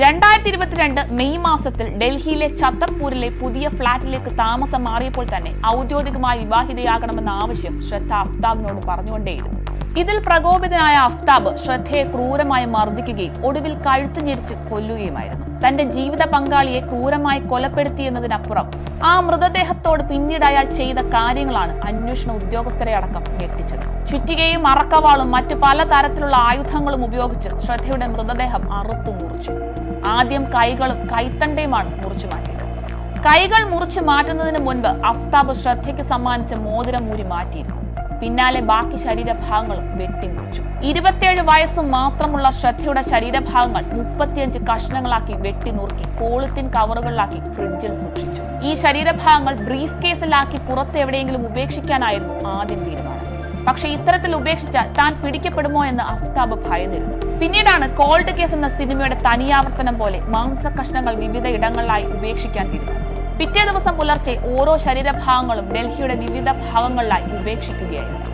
2022 May മാസത്തിൽ ഡൽഹിയിലെ ഛത്തർപൂരിലെ പുതിയ ഫ്ളാറ്റിലേക്ക് താമസം മാറിയപ്പോൾ തന്നെ ഔദ്യോഗികമായി വിവാഹിതയാകണമെന്ന ആവശ്യം ശ്രദ്ധ അഫ്താബിനോട് പറഞ്ഞുകൊണ്ടേയിരുന്നു. ഇതിൽ പ്രകോപിതനായ അഫ്താബ് ശ്രദ്ധയെ ക്രൂരമായി മർദ്ദിക്കുകയും ഒടുവിൽ കഴുത്ത് ഞെരിച്ച് കൊല്ലുകയുമായിരുന്നു. തന്റെ ജീവിത പങ്കാളിയെ ക്രൂരമായി കൊലപ്പെടുത്തിയെന്നതിനപ്പുറം ആ മൃതദേഹത്തോട് പിന്നീട് അയാൾ ചെയ്ത കാര്യങ്ങളാണ് അന്വേഷണ ഉദ്യോഗസ്ഥരെ അടക്കം ഞെട്ടിച്ചത്. ചുറ്റികയും അറക്കവാളും മറ്റു പല തരത്തിലുള്ള ആയുധങ്ങളും ഉപയോഗിച്ച് ശ്രദ്ധയുടെ മൃതദേഹം അറുത്തു മുറിച്ചു. ആദ്യം കൈകളും കൈത്തണ്ടയുമാണ് മുറിച്ചു മാറ്റിയത്. കൈകൾ മുറിച്ചു മാറ്റുന്നതിന് മുൻപ് അഫ്താബ് ശ്രദ്ധയ്ക്ക് സമ്മാനിച്ച മോതിരം ഊരി മാറ്റിയിരുന്നു. പിന്നാലെ ബാക്കി ശരീരഭാഗങ്ങളും വെട്ടിമുറിച്ചു. 27 വയസ്സ് മാത്രമുള്ള ശ്രദ്ധയുടെ ശരീരഭാഗങ്ങൾ 35 കഷ്ണങ്ങളാക്കി വെട്ടി നുറുക്കി പോളിത്തീൻ കവറുകളിലാക്കി ഫ്രിഡ്ജിൽ സൂക്ഷിച്ചു. ഈ ശരീരഭാഗങ്ങൾ ബ്രീഫ് കേസിലാക്കി പുറത്ത് എവിടെയെങ്കിലും ഉപേക്ഷിക്കാനായിരുന്നു ആദ്യം തീരുമാനം. പക്ഷെ ഇത്തരത്തിൽ ഉപേക്ഷിച്ചാൽ താൻ പിടിക്കപ്പെടുമോ എന്ന് അഫ്താബ് ഭയന്നിരുന്നു. പിന്നീടാണ് കോൾഡ് കേസ് എന്ന സിനിമയുടെ തനിയാവർത്തനം പോലെ മാംസകഷ്ണങ്ങൾ വിവിധ ഇടങ്ങളിലായി ഉപേക്ഷിക്കാൻ തീരുമാനിച്ചത്. പിറ്റേ ദിവസം പുലർച്ചെ ഓരോ ശരീരഭാഗങ്ങളും ഡൽഹിയുടെ വിവിധ ഭാഗങ്ങളിലായി ഉപേക്ഷിക്കുകയായിരുന്നു.